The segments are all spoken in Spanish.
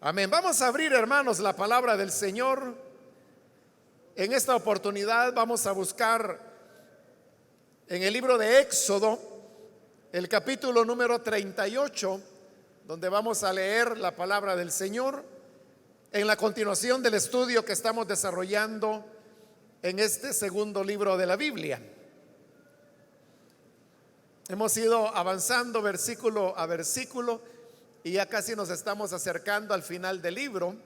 Amén. Vamos a abrir, hermanos, la palabra del Señor. En esta oportunidad vamos a buscar en el libro de Éxodo, el capítulo número 38, donde vamos a leer la palabra del Señor en la continuación del estudio que estamos desarrollando en este segundo libro de la Biblia. Hemos ido avanzando versículo a versículo y ya casi nos estamos acercando al final del libro.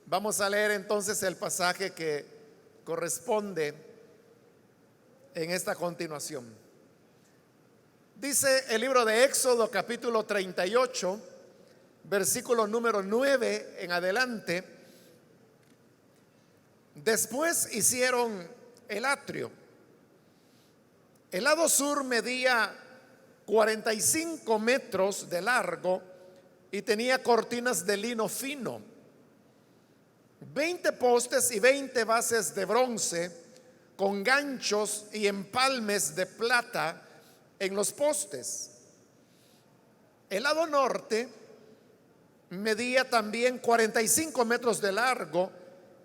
Vamos a leer entonces el pasaje que corresponde en esta continuación. Dice el libro de Éxodo capítulo 38, versículo número 9 en adelante: después hicieron el atrio. El lado sur medía 45 metros de largo y tenía cortinas de lino fino, 20 postes y 20 bases de bronce con ganchos y empalmes de plata en los postes. El lado norte medía también 45 metros de largo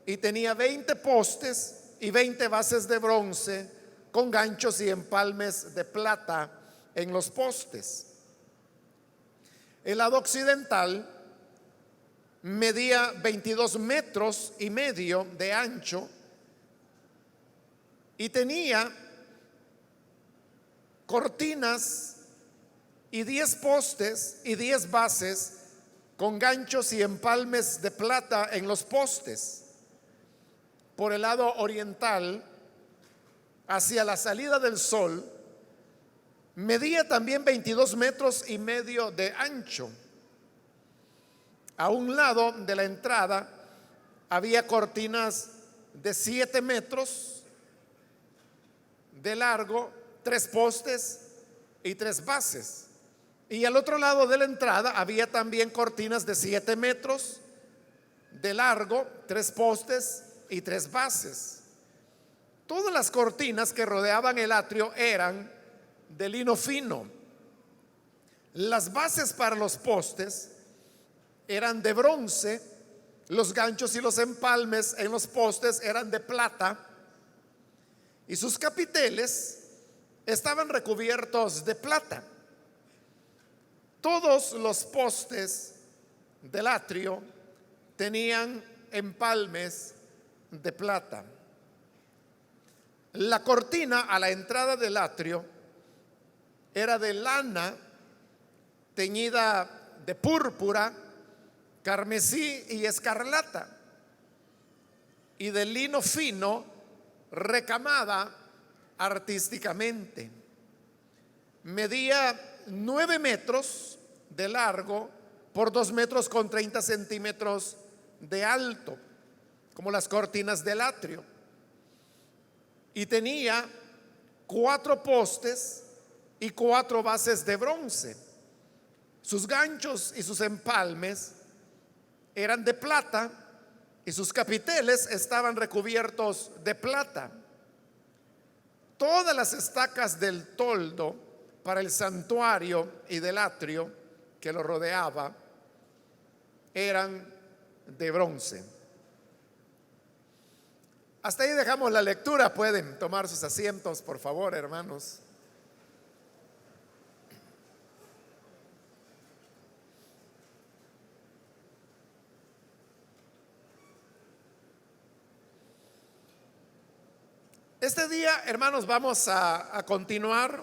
y tenía 20 postes y 20 bases de bronce con ganchos y empalmes de plata en los postes. El lado occidental medía 22 metros y medio de ancho y tenía cortinas y 10 postes y 10 bases con ganchos y empalmes de plata en los postes. Por el lado oriental, hacia la salida del sol, medía también 22 metros y medio de ancho. A un lado de la entrada había cortinas de 7 metros de largo, 3 postes y 3 bases. Y al otro lado de la entrada había también cortinas de 7 metros de largo, 3 postes y 3 bases. Todas las cortinas que rodeaban el atrio eran de lino fino. Las bases para los postes eran de bronce, los ganchos y los empalmes en los postes eran de plata y sus capiteles estaban recubiertos de plata. Todos los postes del atrio tenían empalmes de plata. La cortina a la entrada del atrio era de lana teñida de púrpura, carmesí y escarlata, y de lino fino recamada artísticamente. Medía 9 metros de largo por 2 metros con 30 centímetros de alto, como las cortinas del atrio. Y tenía 4 postes y 4 bases de bronce. Sus ganchos y sus empalmes eran de plata y sus capiteles estaban recubiertos de plata. Todas las estacas del toldo para el santuario y del atrio que lo rodeaba eran de bronce. Hasta ahí dejamos la lectura. Pueden tomar sus asientos, por favor, hermanos. Este día, hermanos, vamos a continuar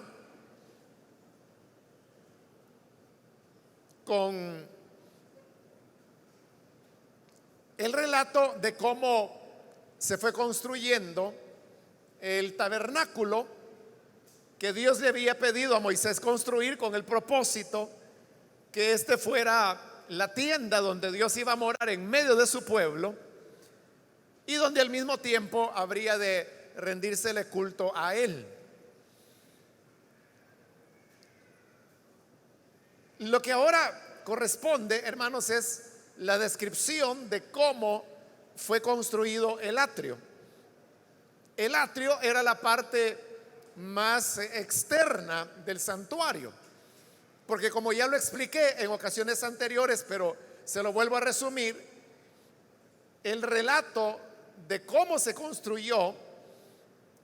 con el relato de cómo se fue construyendo el tabernáculo que Dios le había pedido a Moisés construir con el propósito que este fuera la tienda donde Dios iba a morar en medio de su pueblo y donde al mismo tiempo habría de rendírsele culto a él. Lo que ahora corresponde, hermanos, es la descripción de cómo fue construido el atrio. El atrio era la parte más externa del santuario, porque como ya lo expliqué en ocasiones anteriores, pero se lo vuelvo a resumir, el relato de cómo se construyó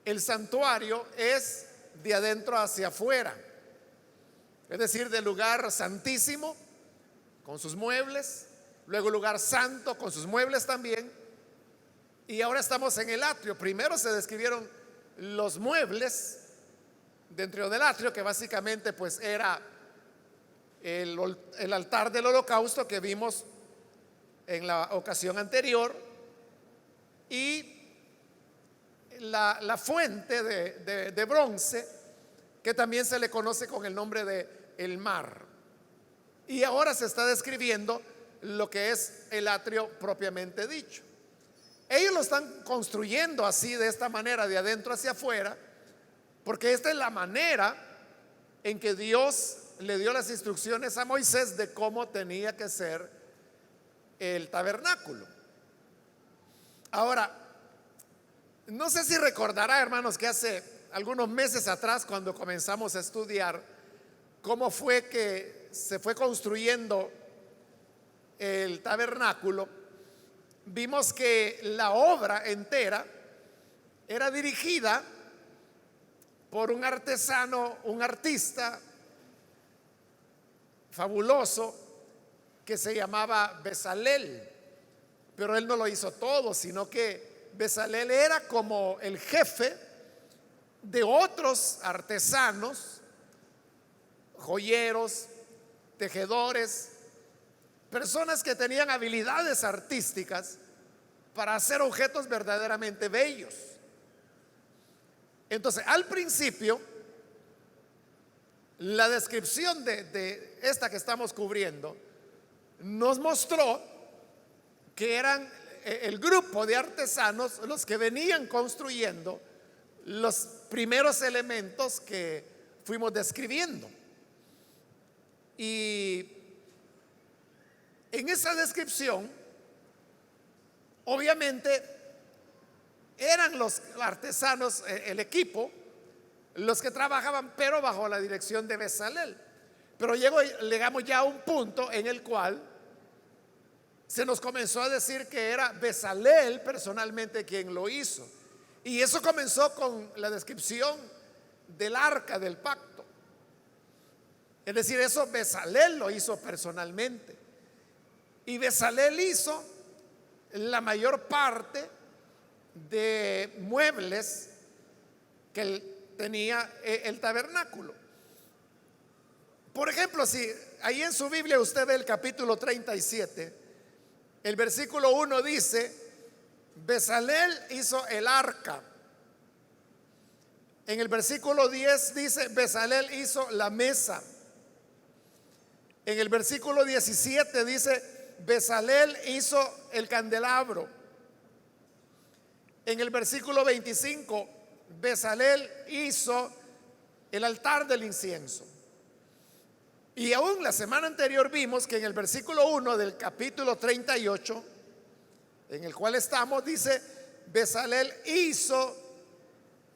el santuario es de adentro hacia afuera, es decir, del lugar santísimo con sus muebles, luego el lugar santo con sus muebles también, y ahora estamos en el atrio. Primero se describieron los muebles dentro del atrio, que básicamente pues era el altar del holocausto que vimos en la ocasión anterior, y la fuente de bronce, que también se le conoce con el nombre de el mar. Y ahora se está describiendo lo que es el atrio propiamente dicho. Ellos lo están construyendo así, de esta manera, de adentro hacia afuera, porque esta es la manera en que Dios le dio las instrucciones a Moisés de cómo tenía que ser el tabernáculo. Ahora, no sé si recordará, hermanos, que hace algunos meses atrás, cuando comenzamos a estudiar cómo fue que se fue construyendo el tabernáculo, vimos que la obra entera era dirigida por un artesano, un artista fabuloso que se llamaba Bezalel. Pero él no lo hizo todo, sino que Bezalel era como el jefe de otros artesanos, joyeros, tejedores, personas que tenían habilidades artísticas para hacer objetos verdaderamente bellos. Entonces, al principio, la descripción de esta que estamos cubriendo nos mostró que eran el grupo de artesanos los que venían construyendo los primeros elementos que fuimos describiendo. Y en esa descripción, obviamente, eran los artesanos, el equipo, los que trabajaban, pero bajo la dirección de Bezalel. Pero llegamos ya a un punto en el cual se nos comenzó a decir que era Bezalel personalmente quien lo hizo. Y eso comenzó con la descripción del arca del pacto. Es decir, eso Bezalel lo hizo personalmente. Y Bezalel hizo la mayor parte de muebles que tenía el tabernáculo. Por ejemplo, si ahí en su Biblia usted ve el capítulo 37, el versículo 1 dice: Bezalel hizo el arca. En el versículo 10 dice: Bezalel hizo la mesa. En el versículo 17 dice: Bezalel hizo el candelabro. En el versículo 25, Bezalel hizo el altar del incienso. Y aún la semana anterior vimos que en el versículo 1 del capítulo 38, en el cual estamos, dice: Bezalel hizo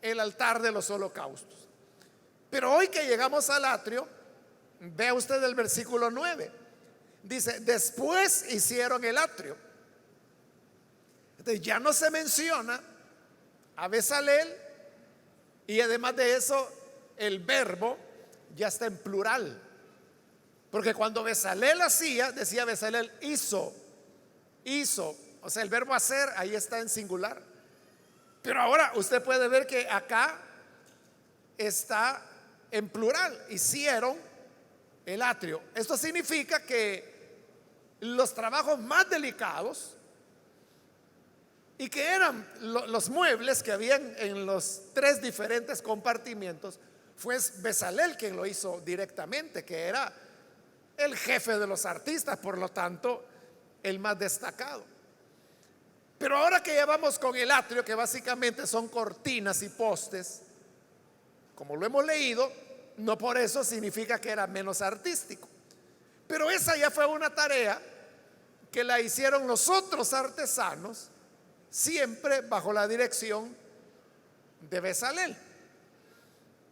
el altar de los holocaustos. Pero hoy que llegamos al atrio, vea usted el versículo 9. Dice: después hicieron el atrio. Entonces ya no se menciona a Bezalel, y además de eso el verbo ya está en plural, porque cuando Bezalel hacía, decía Bezalel hizo, o sea, el verbo hacer ahí está en singular. Pero ahora usted puede ver que acá está en plural: hicieron el atrio. Esto significa que los trabajos más delicados, y que eran los muebles que habían en los 3 diferentes compartimientos, fue Bezalel quien lo hizo directamente, que era el jefe de los artistas, por lo tanto el más destacado. Pero ahora que ya vamos con el atrio, que básicamente son cortinas y postes, como lo hemos leído, no por eso significa que era menos artístico. Pero esa ya fue una tarea que la hicieron los otros artesanos, siempre bajo la dirección de Bezalel.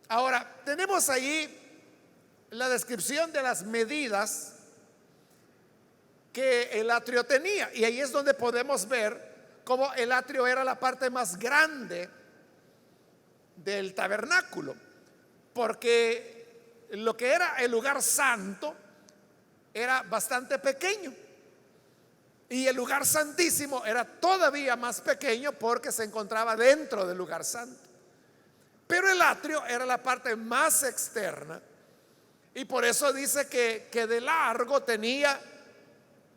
Ahora, tenemos ahí la descripción de las medidas que el atrio tenía. Y ahí es donde podemos ver cómo el atrio era la parte más grande del tabernáculo, porque lo que era el lugar santo era bastante pequeño y el lugar santísimo era todavía más pequeño porque se encontraba dentro del lugar santo. Pero el atrio era la parte más externa y por eso dice que de largo tenía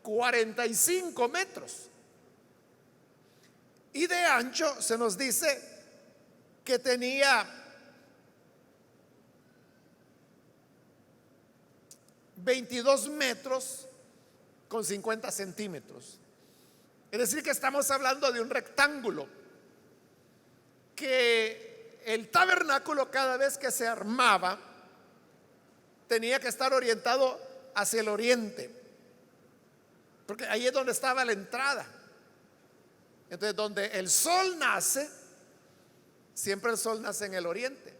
45 metros y de ancho se nos dice que tenía 22 metros con 50 centímetros. Es decir, que estamos hablando de un rectángulo, que el tabernáculo cada vez que se armaba tenía que estar orientado hacia el oriente, porque ahí es donde estaba la entrada. Entonces, donde el sol nace, siempre el sol nace en el oriente.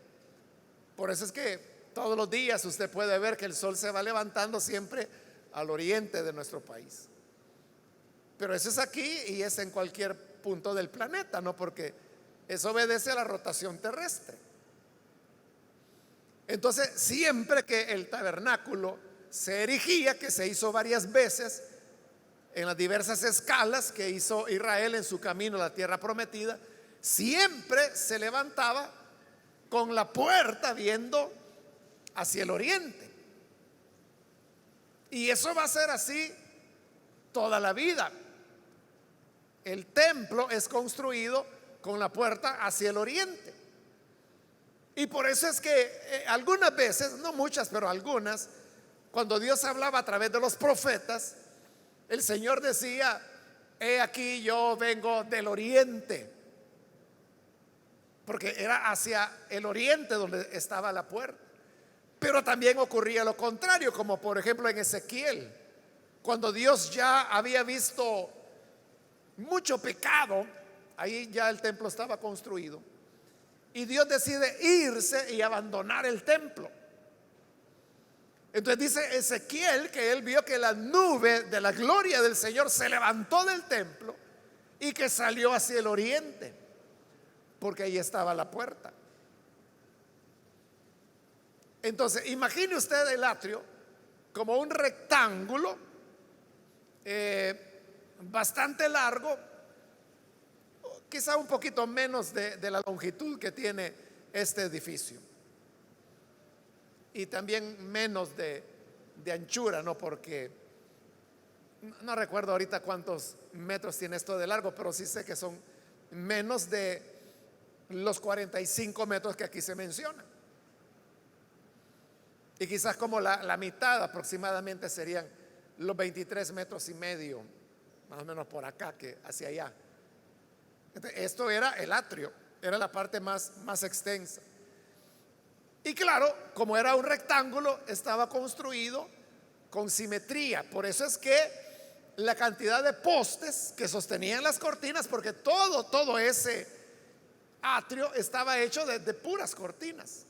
Por eso es que todos los días usted puede ver que el sol se va levantando siempre al oriente de nuestro país. Pero eso es aquí y es en cualquier punto del planeta, ¿no? Porque eso obedece a la rotación terrestre. Entonces, siempre que el tabernáculo se erigía, que se hizo varias veces en las diversas escalas que hizo Israel en su camino a la tierra prometida, siempre se levantaba con la puerta viendo hacia el oriente. Y eso va a ser así toda la vida. El templo es construido con la puerta hacia el oriente. Y por eso es que algunas veces, no muchas, pero algunas, cuando Dios hablaba a través de los profetas, el Señor decía: he aquí yo vengo del oriente, porque era hacia el oriente donde estaba la puerta. Pero también ocurría lo contrario, como por ejemplo en Ezequiel, cuando Dios ya había visto mucho pecado, ahí ya el templo estaba construido, y Dios decide irse y abandonar el templo. Entonces dice Ezequiel que él vio que la nube de la gloria del Señor se levantó del templo y que salió hacia el oriente, porque ahí estaba la puerta. Entonces, imagine usted el atrio como un rectángulo bastante largo, quizá un poquito menos de la longitud que tiene este edificio, y también menos de anchura, ¿no? Porque no recuerdo ahorita cuántos metros tiene esto de largo, pero sí sé que son menos de los 45 metros que aquí se mencionan. Y quizás como la mitad aproximadamente serían los 23 metros y medio, más o menos por acá, que hacia allá. Entonces, esto era el atrio, era la parte más extensa. Y claro, como era un rectángulo, estaba construido con simetría. Por eso es que la cantidad de postes que sostenían las cortinas, porque todo ese atrio estaba hecho de puras cortinas,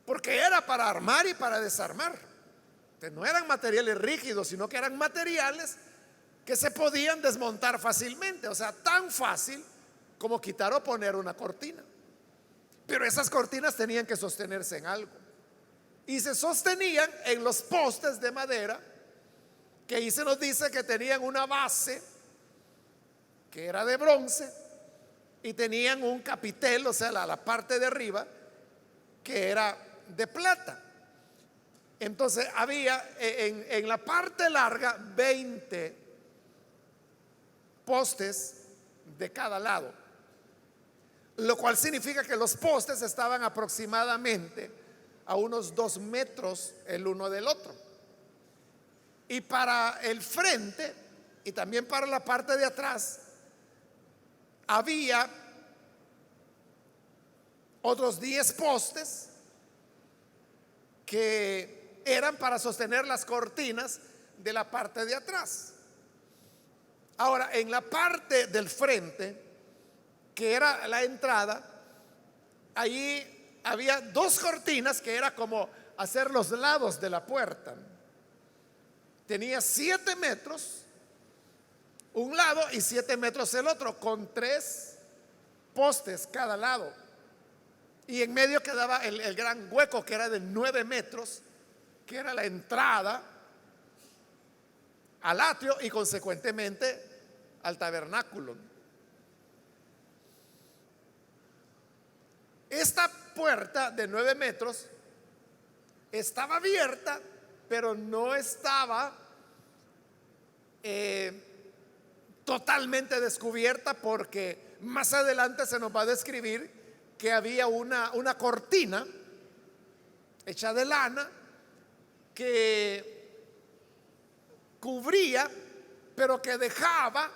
porque era para armar y para desarmar. Entonces, no eran materiales rígidos, sino que eran materiales que se podían desmontar fácilmente. O sea, tan fácil como quitar o poner una cortina. Pero esas cortinas tenían que sostenerse en algo, y se sostenían en los postes de madera, que ahí se nos dice que tenían una base que era de bronce y tenían un capitel, o sea, la parte de arriba, que era de plata. Entonces había en la parte larga 20 postes de cada lado, lo cual significa que los postes estaban aproximadamente a unos 2 metros el uno del otro. Y para el frente y también para la parte de atrás había otros 10 postes que eran para sostener las cortinas de la parte de atrás. Ahora, en la parte del frente, que era la entrada, ahí había 2 cortinas que era como hacer los lados de la puerta. tenía 7 metros un lado y 7 metros el otro, con 3 postes cada lado. Y en medio quedaba el gran hueco, que era de 9 metros, que era la entrada al atrio y consecuentemente al tabernáculo. Esta puerta de 9 metros estaba abierta, pero no estaba totalmente descubierta, porque más adelante se nos va a describir que había una cortina hecha de lana que cubría, pero que dejaba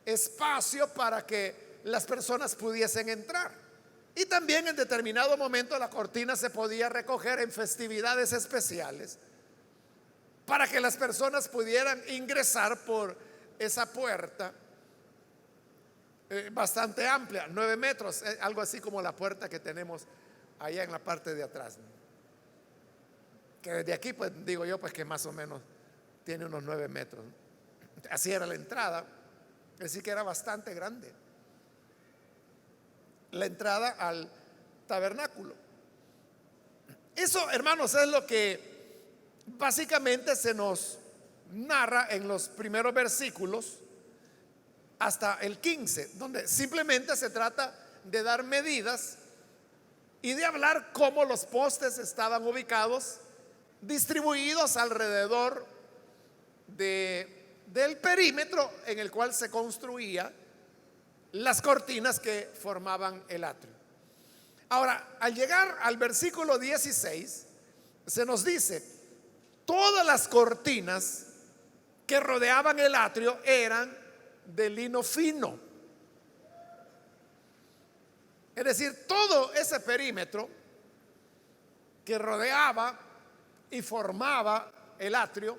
espacio para que las personas pudiesen entrar. Y también en determinado momento la cortina se podía recoger en festividades especiales para que las personas pudieran ingresar por esa puerta bastante amplia, 9 metros, algo así como la puerta que tenemos allá en la parte de atrás, ¿no? Que desde aquí, pues digo yo, pues que más o menos tiene unos 9 metros. Así era la entrada, es decir, que era bastante grande la entrada al tabernáculo. Eso, hermanos, es lo que básicamente se nos narra en los primeros versículos hasta el 15, donde simplemente se trata de dar medidas y de hablar cómo los postes estaban ubicados, distribuidos alrededor del perímetro en el cual se construía las cortinas que formaban el atrio. Ahora, al llegar al versículo 16, se nos dice: todas las cortinas que rodeaban el atrio eran de lino fino. Es decir, todo ese perímetro que rodeaba y formaba el atrio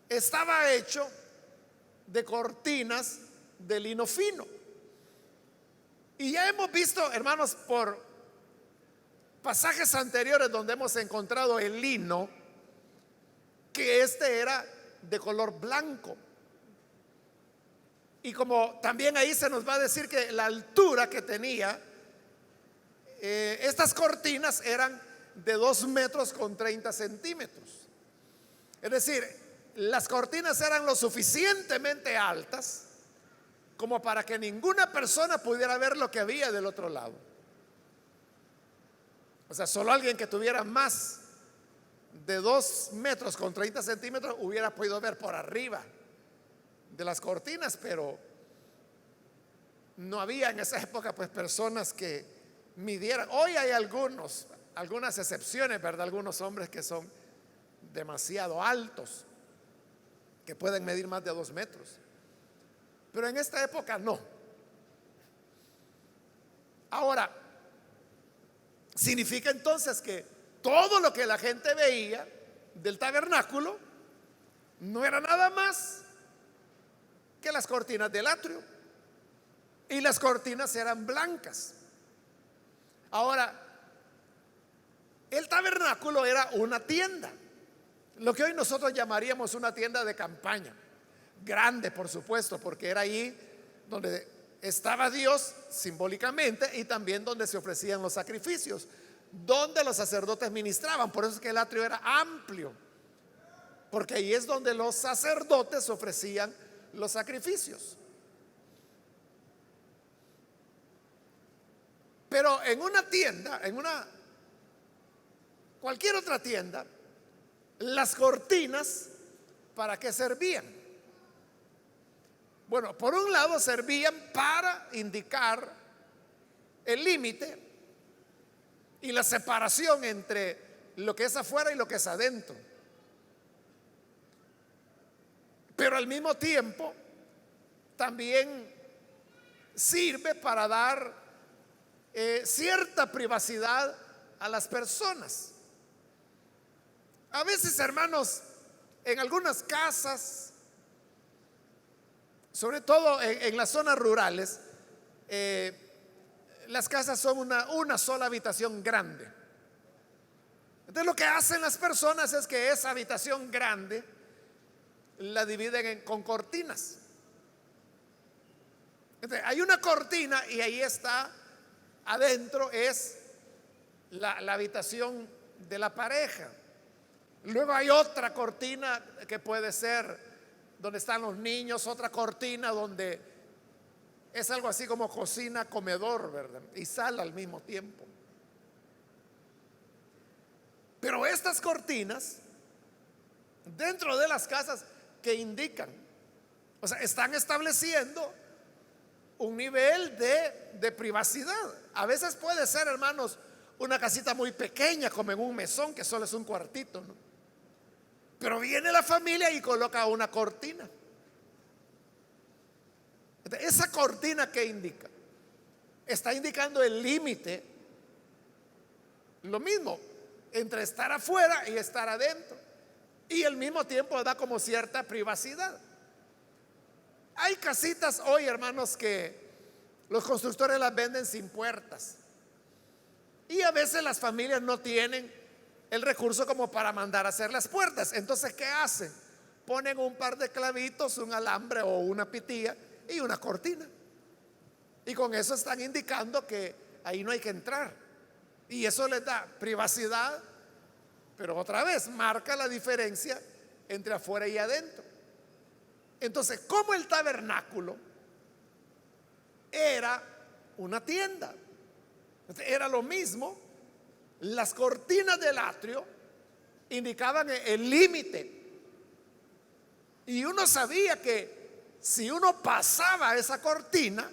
estaba hecho de cortinas de lino fino. Y ya hemos visto, hermanos, por pasajes anteriores donde hemos encontrado el lino, que este era de color blanco. Y como también ahí se nos va a decir que la altura que tenía estas cortinas eran de 2 metros con 30 centímetros. Es decir, las cortinas eran lo suficientemente altas como para que ninguna persona pudiera ver lo que había del otro lado. O sea, solo alguien que tuviera más de 2 metros con 30 centímetros hubiera podido ver por arriba de las cortinas, pero no había en esa época pues personas que midieran. Hoy hay algunas excepciones, ¿verdad? Algunos hombres que son demasiado altos, que pueden medir más de 2 metros, pero en esta época no. Ahora, significa entonces que todo lo que la gente veía del tabernáculo no era nada más que las cortinas del atrio, y las cortinas eran blancas. Ahora, el tabernáculo era una tienda, lo que hoy nosotros llamaríamos una tienda de campaña, grande por supuesto, porque era ahí donde estaba Dios simbólicamente y también donde se ofrecían los sacrificios, donde los sacerdotes ministraban. Por eso es que el atrio era amplio, porque ahí es donde los sacerdotes ofrecían los sacrificios. Pero en una tienda, cualquier otra tienda, las cortinas, ¿para qué servían? Bueno, por un lado servían para indicar el límite y la separación entre lo que es afuera y lo que es adentro. Pero al mismo tiempo también sirve para dar cierta privacidad a las personas. A veces, hermanos, en algunas casas, sobre todo en las zonas rurales, las casas son una sola habitación grande. Entonces lo que hacen las personas es que esa habitación grande la dividen con cortinas. Entonces, hay una cortina y ahí está, adentro es la habitación de la pareja. Luego hay otra cortina que puede ser donde están los niños, otra cortina donde es algo así como cocina, comedor, ¿verdad? Y sala al mismo tiempo. Pero estas cortinas, dentro de las casas que indican, o sea, están estableciendo un nivel de privacidad. A veces puede ser, hermanos, una casita muy pequeña, como en un mesón, que solo es un cuartito, ¿no? Pero viene la familia y coloca una cortina. Esa cortina, ¿qué indica? Está indicando el límite, lo mismo, entre estar afuera y estar adentro. Y al mismo tiempo da como cierta privacidad. Hay casitas hoy, hermanos, que los constructores las venden sin puertas. Y a veces las familias no tienen el recurso como para mandar a hacer las puertas. Entonces, ¿qué hacen? Ponen un par de clavitos, un alambre o una pitilla y una cortina. Y con eso están indicando que ahí no hay que entrar. Y eso les da privacidad, pero otra vez marca la diferencia entre afuera y adentro. Entonces, como el tabernáculo era una tienda, era lo mismo, las cortinas del atrio indicaban el límite. Y uno sabía que si uno pasaba esa cortina,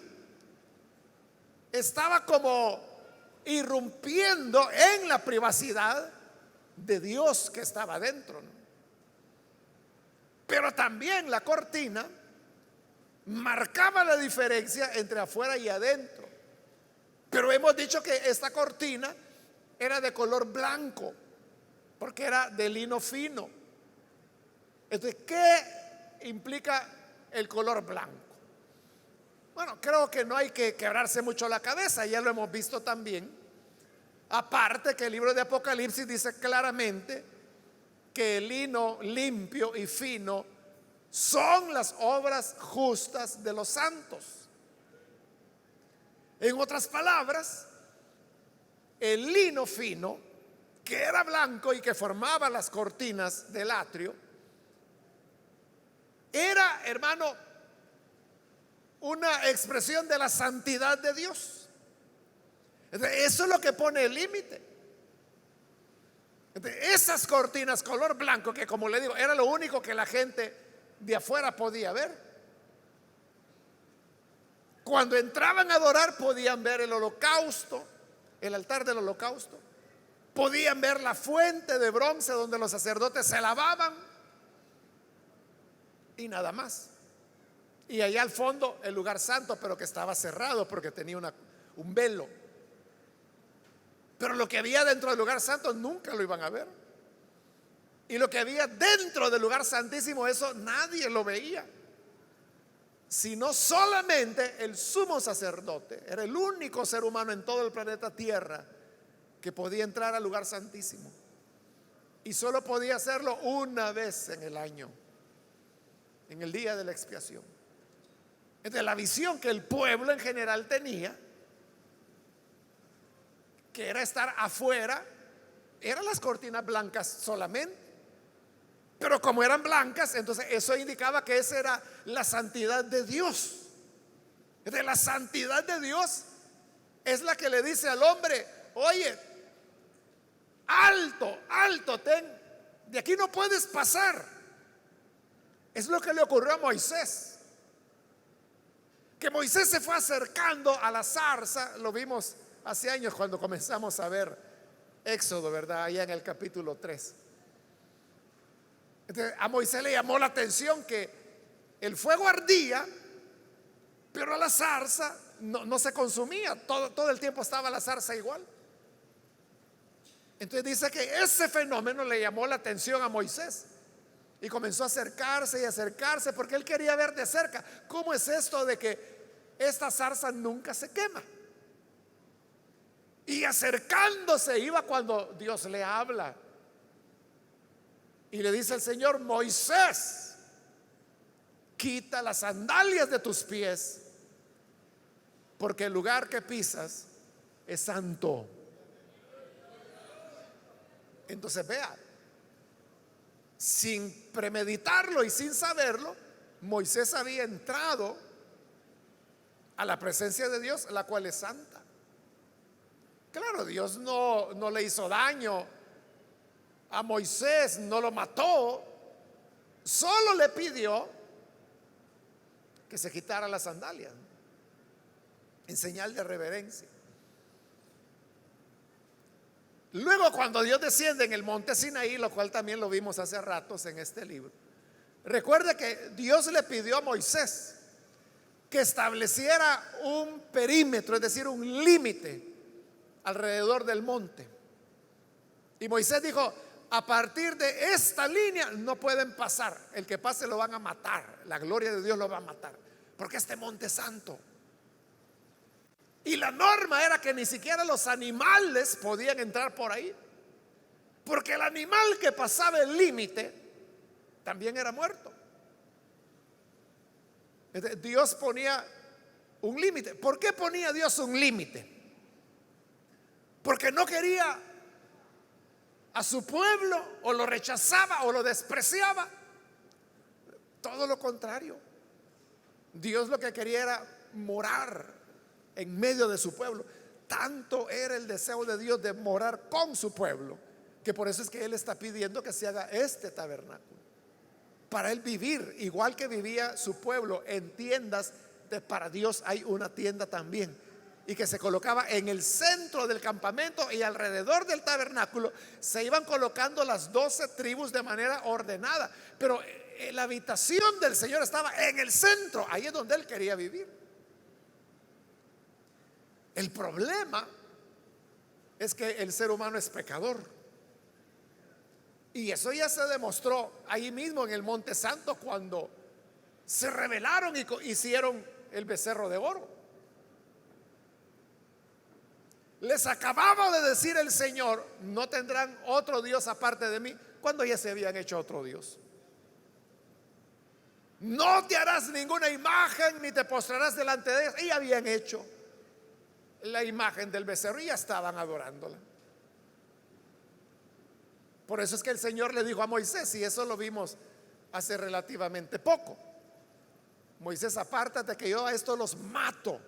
estaba como irrumpiendo en la privacidad de Dios que estaba dentro, ¿no? Pero también la cortina marcaba la diferencia entre afuera y adentro. Pero hemos dicho que esta cortina era de color blanco, porque era de lino fino. Entonces, ¿qué implica el color blanco? Bueno, creo que no hay que quebrarse mucho la cabeza, ya lo hemos visto también. Aparte que el libro de Apocalipsis dice claramente que el lino limpio y fino son las obras justas de los santos. En otras palabras, el lino fino, que era blanco y que formaba las cortinas del atrio, era, hermano, una expresión de la santidad de Dios. Eso es lo que pone el límite. Esas cortinas color blanco, que como le digo, era lo único que la gente de afuera podía ver. Cuando entraban a adorar podían ver el holocausto, el altar del holocausto. Podían ver la fuente de bronce donde los sacerdotes se lavaban. Y nada más. Y allá al fondo el lugar santo, pero que estaba cerrado porque tenía un velo. Pero lo que había dentro del lugar santo nunca lo iban a ver. Y lo que había dentro del lugar santísimo, eso nadie lo veía. Sino solamente el sumo sacerdote. Era el único ser humano en todo el planeta Tierra que podía entrar al lugar santísimo. Y solo podía hacerlo una vez en el año, en el día de la expiación. Entonces, la visión que el pueblo en general tenía, que era estar afuera, eran las cortinas blancas solamente. Pero como eran blancas, entonces eso indicaba que esa era la santidad de Dios. Entonces, la santidad de Dios es la que le dice al hombre: oye, alto, alto, de aquí no puedes pasar. Es lo que le ocurrió a Moisés. Que Moisés se fue acercando a la zarza, lo vimos hace años cuando comenzamos a ver Éxodo, ¿verdad? Allá en el capítulo 3. Entonces, a Moisés le llamó la atención que el fuego ardía, pero la zarza no se consumía. Todo el tiempo estaba la zarza igual. Entonces dice que ese fenómeno le llamó la atención a Moisés. Y comenzó a acercarse y acercarse porque él quería ver de cerca cómo es esto de que esta zarza nunca se quema. Y acercándose iba cuando Dios le habla Y le dice el Señor: Moisés, quita las sandalias de tus pies, porque el lugar que pisas es santo. Entonces vea, sin premeditarlo y sin saberlo, Moisés había entrado a la presencia de Dios, la cual es santa. Claro, Dios no le hizo daño a Moisés, no lo mató, solo le pidió que se quitara las sandalias en señal de reverencia. Luego, cuando Dios desciende en el monte Sinaí, lo cual también lo vimos hace ratos en este libro, recuerde que Dios le pidió a Moisés que estableciera un perímetro, es decir, un límite alrededor del monte. Y Moisés dijo: a partir de esta línea no pueden pasar, el que pase lo van a matar, la gloria de Dios lo va a matar, porque este monte es santo. Y la norma era que ni siquiera los animales podían entrar por ahí, porque el animal que pasaba el límite también era muerto. Entonces, Dios ponía un límite. ¿Por qué ponía Dios un límite? Porque no quería a su pueblo, o lo rechazaba o lo despreciaba. Todo lo contrario. Dios lo que quería era morar en medio de su pueblo. Tanto era el deseo de Dios de morar con su pueblo, que por eso es que Él está pidiendo que se haga este tabernáculo, para Él vivir igual que vivía su pueblo en tiendas. Para Dios hay una tienda también, y que se colocaba en el centro del campamento, y alrededor del tabernáculo se iban colocando las 12 tribus de manera ordenada, pero la habitación del Señor estaba en el centro, ahí es donde Él quería vivir. El problema es que el ser humano es pecador, y eso ya se demostró ahí mismo en el Monte Santo, cuando se rebelaron y hicieron el becerro de oro. Les acababa de decir el Señor: no tendrán otro Dios aparte de mí, cuando ya se habían hecho otro Dios. No te harás ninguna imagen ni te postrarás delante de ella. Y habían hecho la imagen del becerro y ya estaban adorándola. Por eso es que el Señor le dijo a Moisés, y eso lo vimos hace relativamente poco: Moisés, apártate, que yo a estos los mato.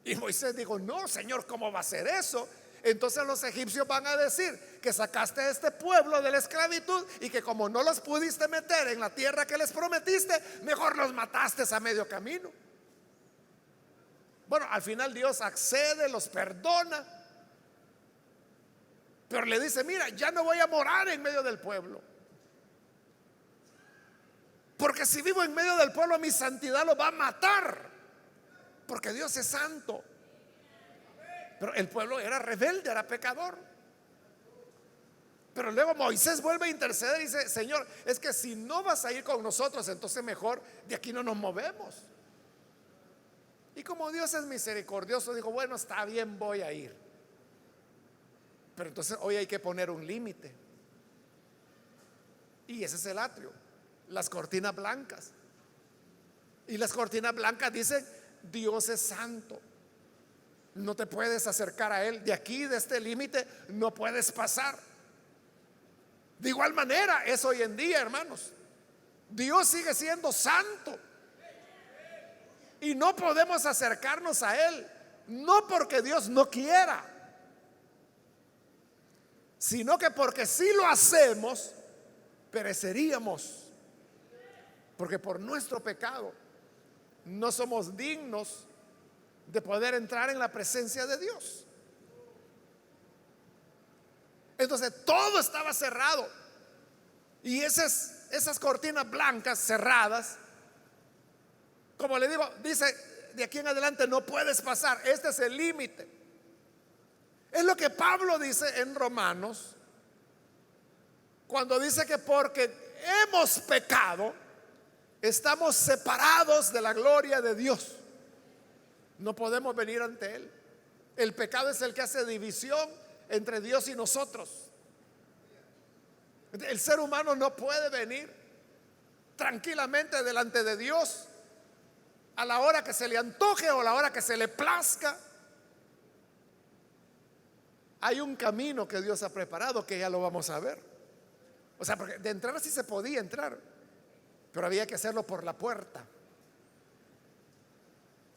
Y Moisés dijo: no, Señor, ¿cómo va a ser eso? Entonces los egipcios van a decir que sacaste a este pueblo de la esclavitud, y que como no los pudiste meter en la tierra que les prometiste, mejor los mataste a medio camino. Bueno, al final Dios accede, los perdona, pero le dice: mira, ya no voy a morar en medio del pueblo, porque si vivo en medio del pueblo, mi santidad lo va a matar, porque Dios es santo. Pero el pueblo era rebelde, era pecador. Pero luego Moisés vuelve a interceder y dice: Señor, es que si no vas a ir con nosotros, entonces mejor de aquí no nos movemos. Y como Dios es misericordioso, dijo: bueno, está bien, voy a ir. Pero entonces hoy hay que poner un límite, y ese es el atrio, las cortinas blancas. Y las cortinas blancas dicen: Dios es santo, no te puedes acercar a Él, de aquí, de este límite, no puedes pasar. De igual manera es hoy en día, hermanos. Dios sigue siendo santo, y no podemos acercarnos a Él, no porque Dios no quiera, sino que porque si lo hacemos pereceríamos, porque por nuestro pecado no somos dignos de poder entrar en la presencia de Dios. Entonces todo estaba cerrado, y esas cortinas blancas cerradas, como le digo, dice: de aquí en adelante no puedes pasar, este es el límite. Es lo que Pablo dice en Romanos, cuando dice que porque hemos pecado, estamos separados de la gloria de Dios, no podemos venir ante Él. El pecado es el que hace división entre Dios y nosotros. El ser humano no puede venir tranquilamente delante de Dios a la hora que se le antoje o a la hora que se le plazca. Hay un camino que Dios ha preparado que ya lo vamos a ver. O sea, porque de entrar sí se podía entrar, pero había que hacerlo por la puerta.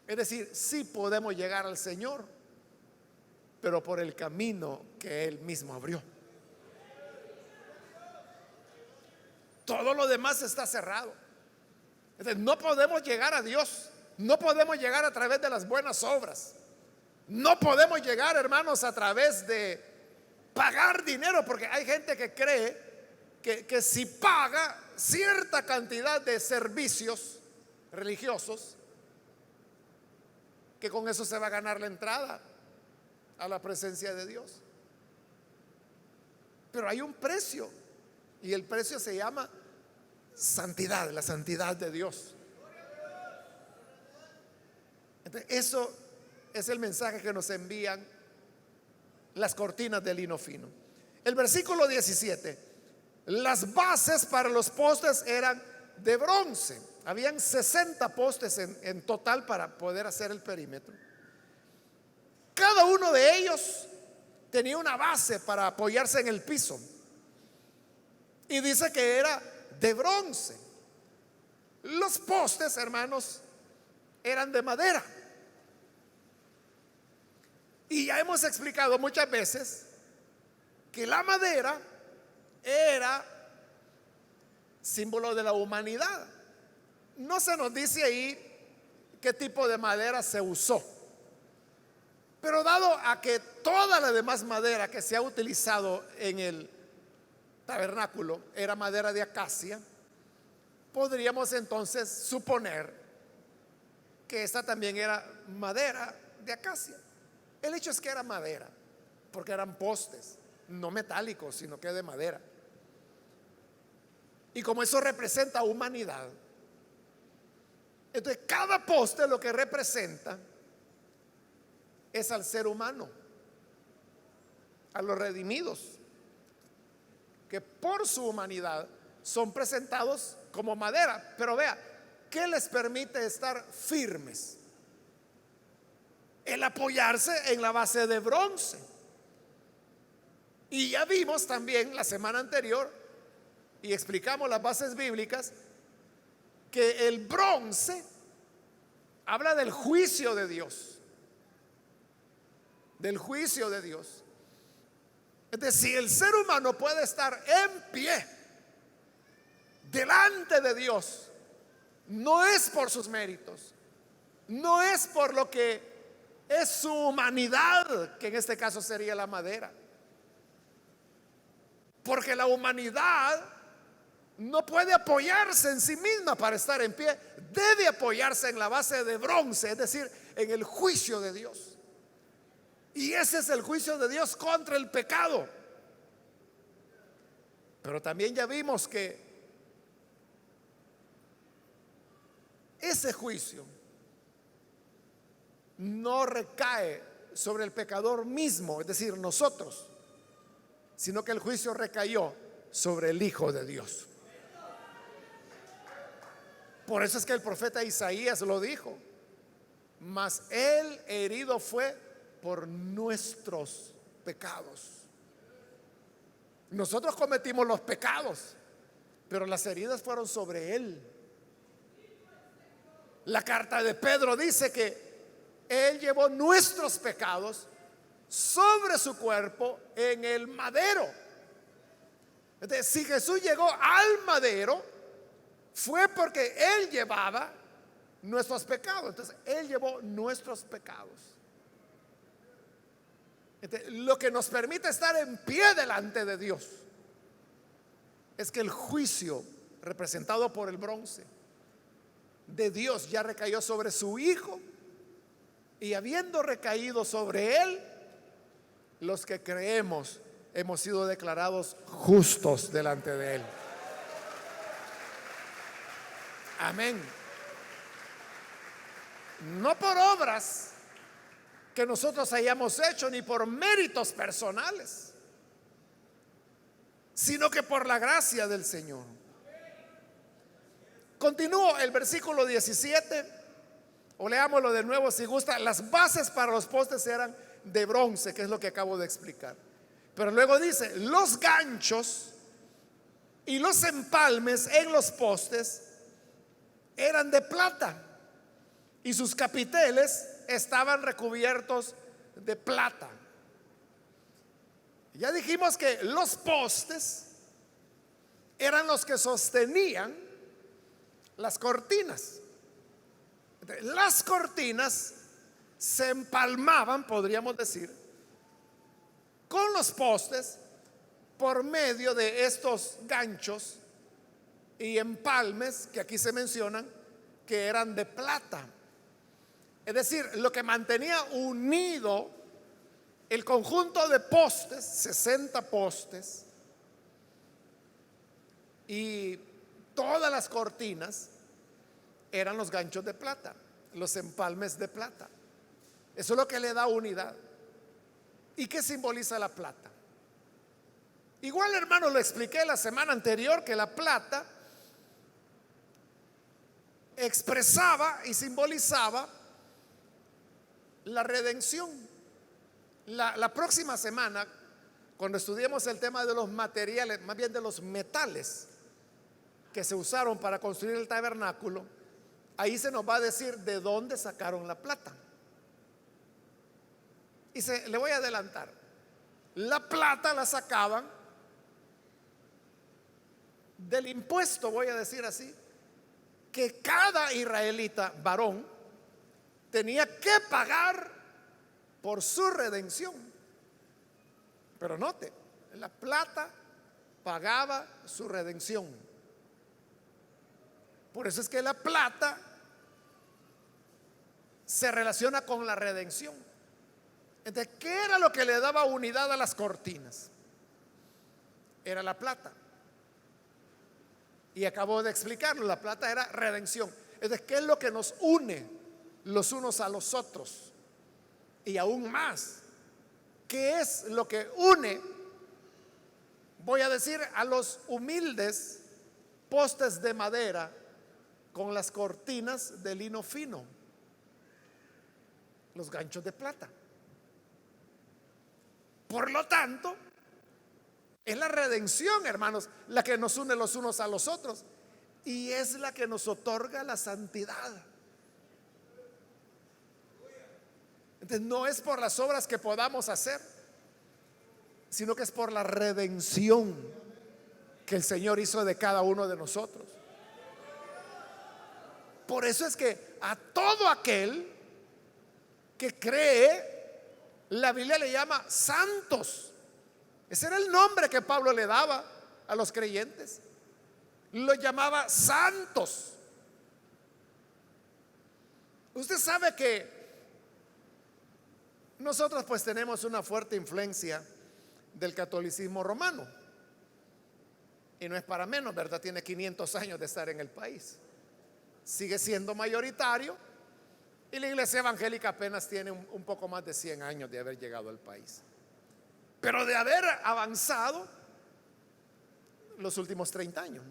Es decir, sí podemos llegar al Señor, pero por el camino que Él mismo abrió. Todo lo demás está cerrado. Entonces, no podemos llegar a Dios, no podemos llegar a través de las buenas obras, no podemos llegar, hermanos, a través de pagar dinero, porque hay gente que cree que si paga cierta cantidad de servicios religiosos, que con eso se va a ganar la entrada a la presencia de Dios. Pero hay un precio, y el precio se llama santidad, la santidad de Dios. Entonces, eso es el mensaje que nos envían las cortinas de lino fino. El versículo 17: las bases para los postes eran de bronce. Habían 60 postes en total para poder hacer el perímetro. Cada uno de ellos tenía una base para apoyarse en el piso, y dice que era de bronce. Los postes, hermanos, eran de madera. Y ya hemos explicado muchas veces que la madera era símbolo de la humanidad. No se nos dice ahí qué tipo de madera se usó, pero dado a que toda la demás madera que se ha utilizado en el tabernáculo era madera de acacia, podríamos entonces suponer que esta también era madera de acacia. El hecho es que era madera, porque eran postes, no metálicos, sino que de madera. Y como eso representa humanidad, entonces cada poste lo que representa es al ser humano, a los redimidos, que por su humanidad son presentados como madera. Pero vea, ¿qué les permite estar firmes? El apoyarse en la base de bronce. Y ya vimos también la semana anterior, y explicamos las bases bíblicas, que el bronce habla del juicio de Dios. Del juicio de Dios. Es decir, si el ser humano puede estar en pie delante de Dios, no es por sus méritos, no es por lo que es su humanidad, que en este caso sería la madera, porque la humanidad no puede apoyarse en sí misma para estar en pie, debe apoyarse en la base de bronce, es decir, en el juicio de Dios. Y ese es el juicio de Dios contra el pecado. Pero también ya vimos que ese juicio no recae sobre el pecador mismo, es decir, nosotros, sino que el juicio recayó sobre el Hijo de Dios. Por eso es que el profeta Isaías lo dijo: mas él herido fue por nuestros pecados. Nosotros cometimos los pecados, pero las heridas fueron sobre él. La carta de Pedro dice que él llevó nuestros pecados sobre su cuerpo en el madero. Entonces, si Jesús llegó al madero, fue porque él llevaba nuestros pecados. Entonces, él llevó nuestros pecados. Entonces, lo que nos permite estar en pie delante de Dios es que el juicio representado por el bronce de Dios ya recayó sobre su Hijo, y habiendo recaído sobre él, los que creemos hemos sido declarados justos delante de él. Amén. No por obras que nosotros hayamos hecho, ni por méritos personales, sino que por la gracia del Señor. Continúo el versículo 17, o leámoslo de nuevo si gusta. Las bases para los postes eran de bronce, que es lo que acabo de explicar. Pero luego dice, los ganchos y los empalmes en los postes eran de plata y sus capiteles estaban recubiertos de plata. Ya dijimos que los postes eran los que sostenían las cortinas. Las cortinas se empalmaban, podríamos decir, con los postes por medio de estos ganchos y empalmes que aquí se mencionan, que eran de plata. Es decir, lo que mantenía unido el conjunto de postes, 60 postes, y todas las cortinas, eran los ganchos de plata, los empalmes de plata. Eso es lo que le da unidad. ¿Y qué simboliza la plata? Igual, hermano, lo expliqué la semana anterior, que la plata expresaba y simbolizaba la redención. La próxima semana, cuando estudiemos el tema de los materiales, más bien de los metales que se usaron para construir el tabernáculo, ahí se nos va a decir de dónde sacaron la plata. Le voy a adelantar. La plata la sacaban del impuesto, voy a decir así, que cada israelita varón tenía que pagar por su redención. Pero note, la plata pagaba su redención. Por eso es que la plata se relaciona con la redención. Entonces, ¿qué era lo que le daba unidad a las cortinas? Era la plata. Y acabo de explicarlo, la plata era redención. Entonces, ¿qué es lo que nos une los unos a los otros? Y aún más, ¿qué es lo que une, voy a decir, a los humildes postes de madera con las cortinas de lino fino? Los ganchos de plata. Por lo tanto, es la redención, hermanos, la que nos une los unos a los otros, y es la que nos otorga la santidad. Entonces, no es por las obras que podamos hacer, sino que es por la redención que el Señor hizo de cada uno de nosotros. Por eso es que a todo aquel que cree, la Biblia le llama santos. Ese era el nombre que Pablo le daba a los creyentes. Lo llamaba santos. Usted sabe que nosotros pues tenemos una fuerte influencia del catolicismo romano. Y no es para menos, ¿verdad? Tiene 500 años de estar en el país. Sigue siendo mayoritario. Y la iglesia evangélica apenas tiene un poco más de 100 años de haber llegado al país. Pero de haber avanzado los últimos 30 años.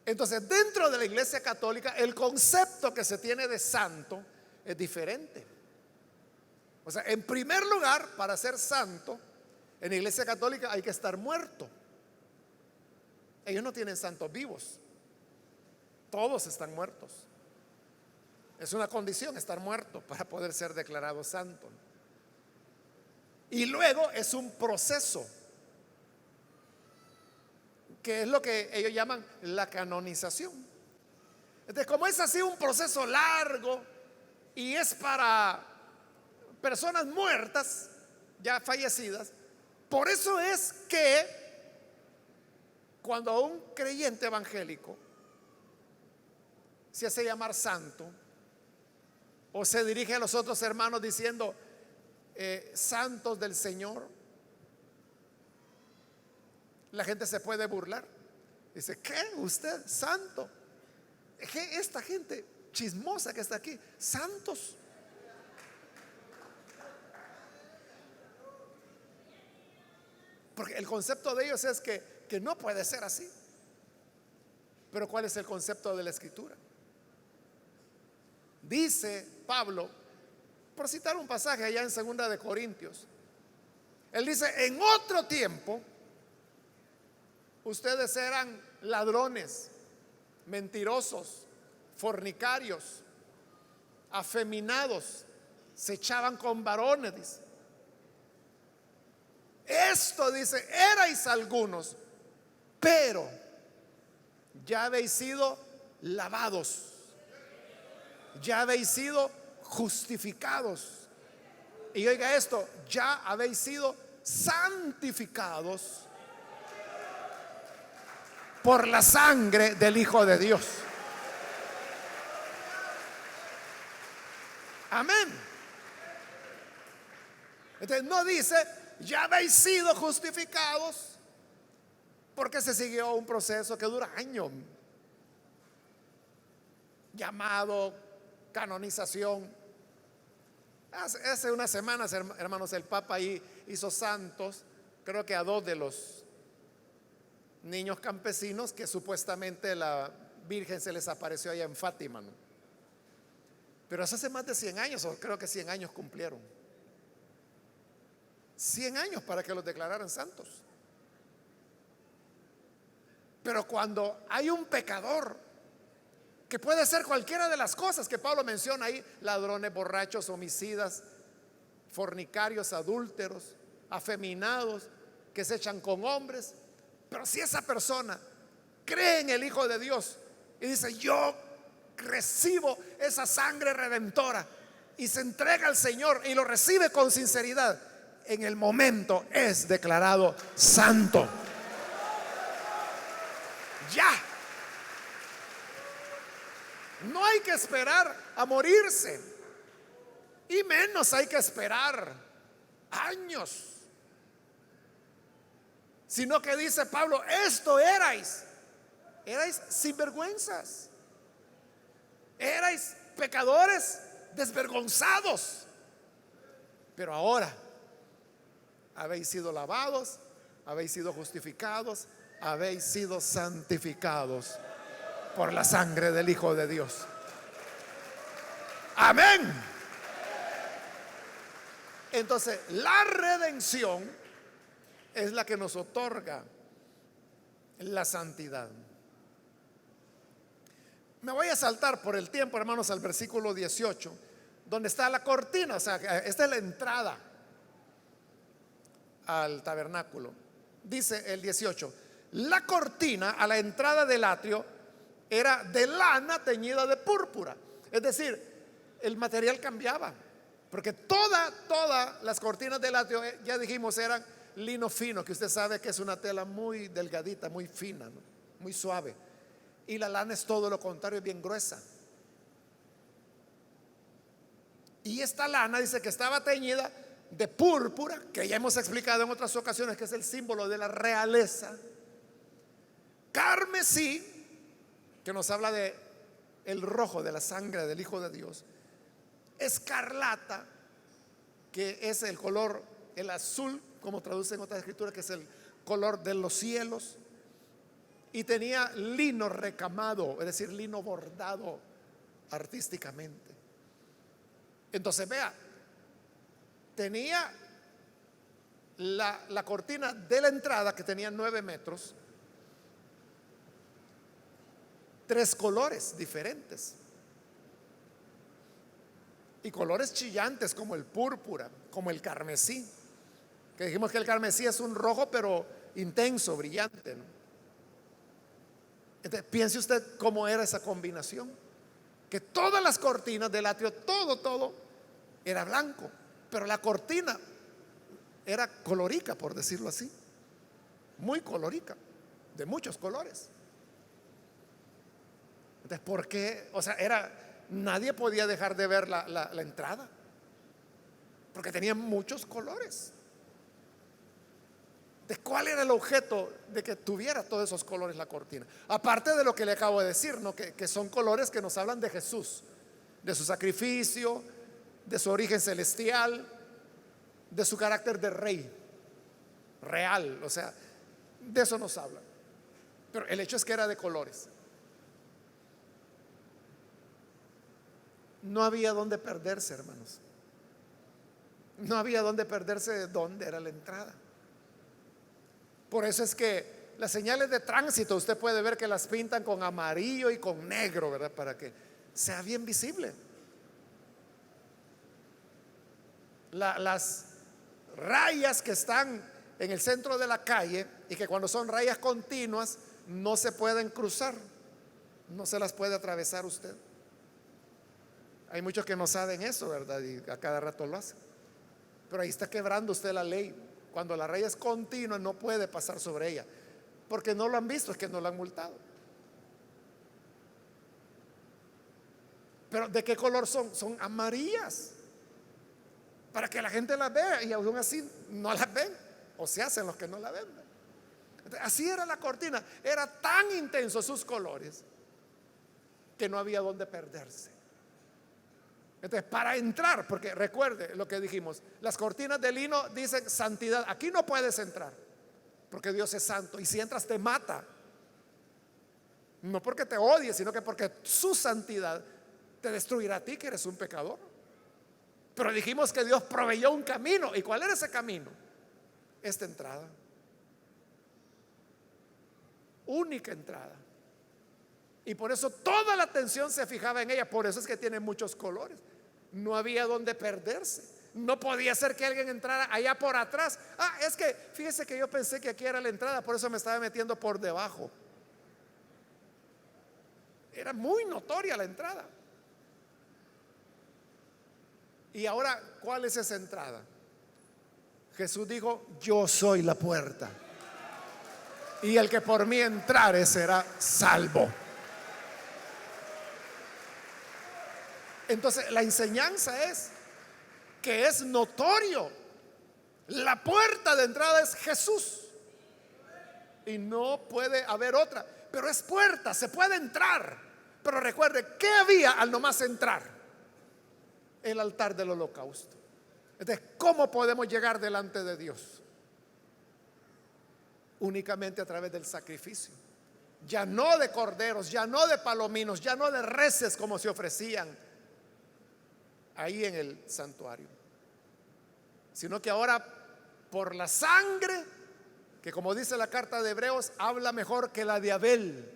Entonces, dentro de la iglesia católica, el concepto que se tiene de santo es diferente. O sea, en primer lugar, para ser santo, en la iglesia católica hay que estar muerto. Ellos no tienen santos vivos. Todos están muertos. Es una condición estar muerto para poder ser declarado santo. Y luego es un proceso, que es lo que ellos llaman la canonización. Entonces, como es así un proceso largo y es para personas muertas, ya fallecidas, por eso es que cuando un creyente evangélico se hace llamar santo o se dirige a los otros hermanos diciendo santos del Señor, la gente se puede burlar. Dice, ¿qué? ¿Usted santo? ¿Qué? Esta gente chismosa que está aquí, santos. Porque el concepto de ellos es que no puede ser así. Pero ¿cuál es el concepto de la Escritura? Dice Pablo, por citar un pasaje allá en 2 de Corintios, él dice: en otro tiempo ustedes eran ladrones, mentirosos, fornicarios, afeminados, se echaban con varones, dice. Esto, dice, erais algunos, pero ya habéis sido lavados, ya habéis sido justificados. Y oiga esto, ya habéis sido santificados por la sangre del Hijo de Dios. Amén. Entonces no dice ya habéis sido justificados, porque se siguió un proceso que dura años, llamado canonización. Hace unas semanas, hermanos, el Papa ahí hizo santos, creo que a 2 de los niños campesinos que supuestamente la Virgen se les apareció allá en Fátima, ¿no? Pero eso hace más de 100 años, o creo que 100 años cumplieron. 100 años para que los declararan santos. Pero cuando hay un pecador, que puede ser cualquiera de las cosas que Pablo menciona ahí: ladrones, borrachos, homicidas, fornicarios, adúlteros, afeminados, que se echan con hombres. Pero si esa persona cree en el Hijo de Dios y dice: yo recibo esa sangre redentora, y se entrega al Señor y lo recibe con sinceridad, en el momento es declarado santo. Ya no hay que esperar a morirse, y menos hay que esperar años, sino que dice Pablo: esto erais sinvergüenzas, erais pecadores desvergonzados, pero ahora habéis sido lavados, habéis sido justificados, habéis sido santificados por la sangre del Hijo de Dios. Amén. Entonces, la redención es la que nos otorga la santidad. Me voy a saltar por el tiempo, hermanos, al versículo 18, donde está la cortina. O sea, esta es la entrada al tabernáculo. Dice el 18: la cortina a la entrada del atrio era de lana teñida de púrpura. Es decir, el material cambiaba, porque todas las cortinas del atrio, ya dijimos, eran lino fino, que usted sabe que es una tela muy delgadita, muy fina, ¿no? Muy suave. Y la lana es todo lo contrario, es bien gruesa. Y esta lana dice que estaba teñida de púrpura, que ya hemos explicado en otras ocasiones que es el símbolo de la realeza; carmesí, que nos habla de el rojo de la sangre del Hijo de Dios; escarlata, que es el color, el azul, como traducen otras escrituras, que es el color de los cielos; y tenía lino recamado, es decir, lino bordado artísticamente. Entonces vea, tenía la cortina de la entrada, que tenía 9 metros, 3 colores diferentes, y colores chillantes como el púrpura, como el carmesí, que dijimos que el carmesí es un rojo pero intenso, brillante, ¿no? Entonces piense usted cómo era esa combinación, que todas las cortinas del atrio, todo era blanco, pero la cortina era colorica, por decirlo así, muy colorica, de muchos colores. Entonces, ¿por qué? O sea, nadie podía dejar de ver la entrada, porque tenía muchos colores. ¿De cuál era el objeto de que tuviera todos esos colores la cortina? Aparte de lo que le acabo de decir, ¿no? Que son colores que nos hablan de Jesús, de su sacrificio, de su origen celestial, de su carácter de rey. real, o sea, de eso nos habla. Pero el hecho es que era de colores. No había dónde perderse, hermanos. No había dónde perderse de dónde era la entrada. Por eso es que las señales de tránsito usted puede ver que las pintan con amarillo y con negro, ¿verdad? Para que sea bien visible. Las rayas que están en el centro de la calle y que cuando son rayas continuas no se pueden cruzar, no se las puede atravesar usted. Hay muchos que no saben eso, ¿verdad? Y a cada rato lo hacen. Pero ahí está quebrando usted la ley. Cuando la raya es continua no puede pasar sobre ella, porque no lo han visto, es que no lo han multado. Pero ¿de qué color son? Son amarillas, para que la gente las vea, y aún así no las ven, o se hacen los que no la ven. Así era la cortina, era tan intenso sus colores que no había donde perderse. Entonces, para entrar, porque recuerde lo que dijimos, las cortinas de lino dicen santidad. Aquí no puedes entrar porque Dios es santo, y si entras te mata. No porque te odie, sino que porque su santidad te destruirá a ti, que eres un pecador. Pero dijimos que Dios proveyó un camino. ¿Y cuál era ese camino? Esta entrada, única entrada. Y por eso toda la atención se fijaba en ella. Por eso es que tiene muchos colores. No había donde perderse. No podía ser que alguien entrara allá por atrás. Es que fíjese que yo pensé que aquí era la entrada, por eso me estaba metiendo por debajo. Era muy notoria la entrada. Y ahora, ¿cuál es esa entrada? Jesús dijo: yo soy la puerta, y el que por mí entrare será salvo. Entonces la enseñanza es que es notorio, la puerta de entrada es Jesús y no puede haber otra. Pero es puerta, se puede entrar. Pero recuerde, ¿qué había al nomás entrar? El altar del holocausto. Entonces, ¿cómo podemos llegar delante de Dios? Únicamente a través del sacrificio. Ya no de corderos, ya no de palominos, ya no de reses como se ofrecían ahí en el santuario, sino que ahora por la sangre, que como dice la carta de Hebreos, habla mejor que la de Abel,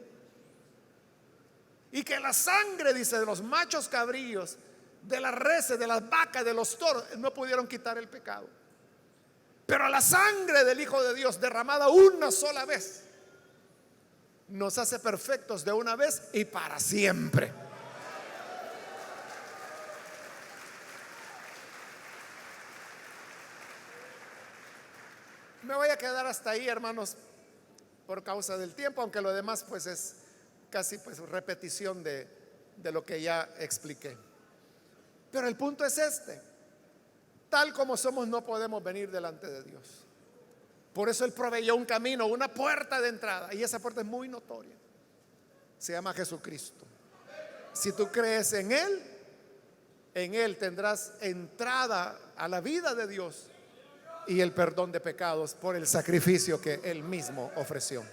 y que la sangre, dice, de los machos cabríos, de las reses, de las vacas, de los toros, no pudieron quitar el pecado. Pero la sangre del Hijo de Dios, derramada una sola vez, nos hace perfectos de una vez y para siempre. Me voy a quedar hasta ahí, hermanos, por causa del tiempo, aunque lo demás pues es casi pues repetición de lo que ya expliqué. Pero el punto es este: tal como somos no podemos venir delante de Dios. Por eso Él proveyó un camino, una puerta de entrada, y esa puerta es muy notoria. Se llama Jesucristo. Si tú crees en Él tendrás entrada a la vida de Dios y el perdón de pecados por el sacrificio que Él mismo ofreció.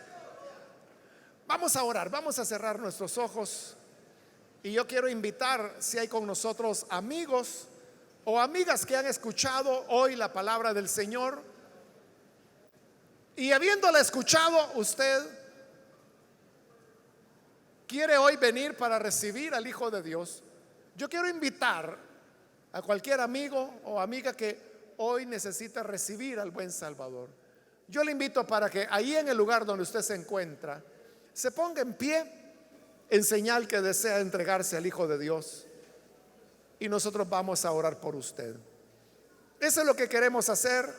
Vamos a orar, vamos a cerrar nuestros ojos, y yo quiero invitar, si hay con nosotros amigos o amigas que han escuchado hoy la palabra del Señor, y habiéndola escuchado, usted quiere hoy venir para recibir al Hijo de Dios. Yo quiero invitar a cualquier amigo o amiga que hoy necesita recibir al buen Salvador. Yo le invito para que ahí en el lugar donde usted se encuentra se ponga en pie en señal que desea entregarse al Hijo de Dios, y nosotros vamos a orar por usted. Eso es lo que queremos hacer.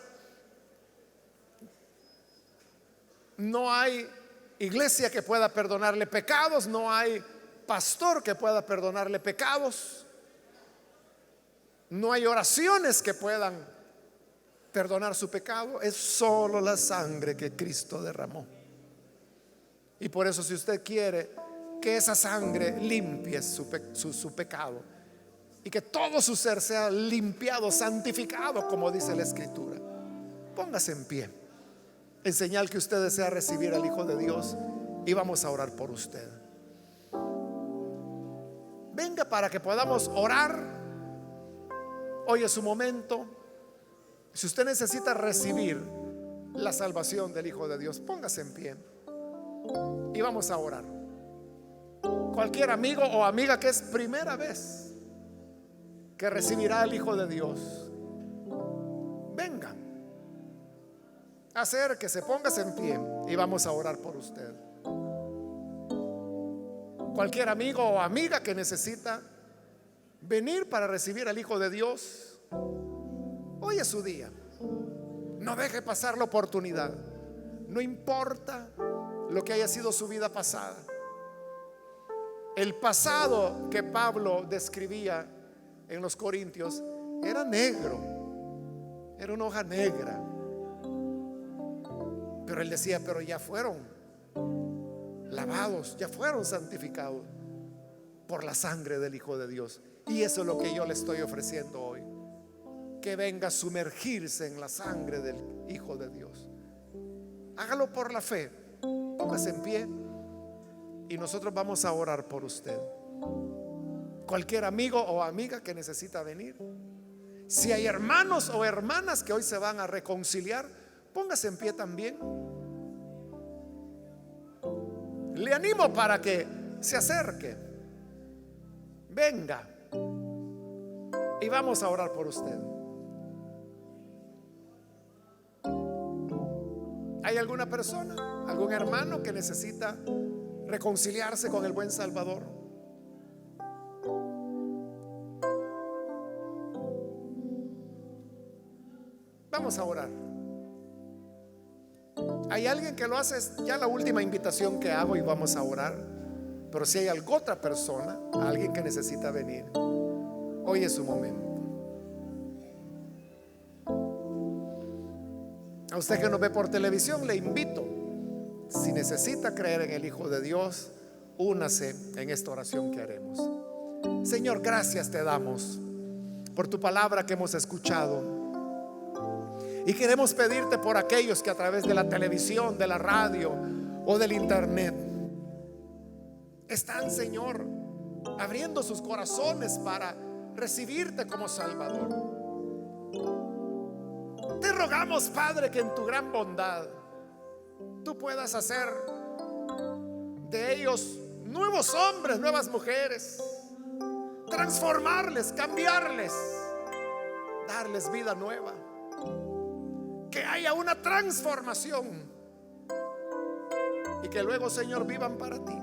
No hay iglesia que pueda perdonarle pecados, no hay pastor que pueda perdonarle pecados, no hay oraciones que puedan perdonar su pecado. Es solo la sangre que Cristo derramó. Y por eso, si usted quiere que esa sangre limpie su pecado, y que todo su ser sea limpiado, santificado, como dice la Escritura, póngase en pie en señal que usted desea recibir al Hijo de Dios, y vamos a orar por usted. Venga para que podamos orar. Hoy es su momento. Si usted necesita recibir la salvación del Hijo de Dios, póngase en pie y vamos a orar. Cualquier amigo o amiga que es primera vez que recibirá al Hijo de Dios, venga, acérquese, póngase en pie y vamos a orar por usted. Cualquier amigo o amiga que necesita venir para recibir al Hijo de Dios, hoy es su día. No deje pasar la oportunidad. No importa lo que haya sido su vida pasada. El pasado que Pablo describía en los Corintios era negro, era una hoja negra. Pero él decía, pero ya fueron lavados, ya fueron santificados por la sangre del Hijo de Dios. Y eso es lo que yo le estoy ofreciendo hoy, que venga a sumergirse en la sangre del Hijo de Dios. Hágalo por la fe. Póngase en pie y nosotros vamos a orar por usted. Cualquier amigo o amiga que necesita venir, si hay hermanos o hermanas que hoy se van a reconciliar, póngase en pie también. Le animo para que se acerque. Venga y vamos a orar por usted. ¿Hay alguna persona, algún hermano que necesita reconciliarse con el buen Salvador? Vamos a orar. ¿Hay alguien que lo hace? Es ya la última invitación que hago y vamos a orar. Pero si hay alguna otra persona, alguien que necesita venir, hoy es su momento. A usted que nos ve por televisión, le invito, si necesita creer en el Hijo de Dios, únase en esta oración que haremos. Señor, gracias te damos por tu palabra que hemos escuchado. Y queremos pedirte por aquellos que a través de la televisión, de la radio o del internet están, Señor, abriendo sus corazones para recibirte como Salvador. Te rogamos, Padre, que en tu gran bondad tú puedas hacer de ellos nuevos hombres, nuevas mujeres, transformarles, cambiarles, darles vida nueva. Que haya una transformación y que luego, Señor, vivan para ti,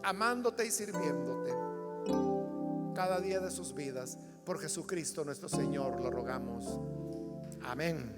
amándote y sirviéndote cada día de sus vidas. Por Jesucristo nuestro Señor lo rogamos. Amén.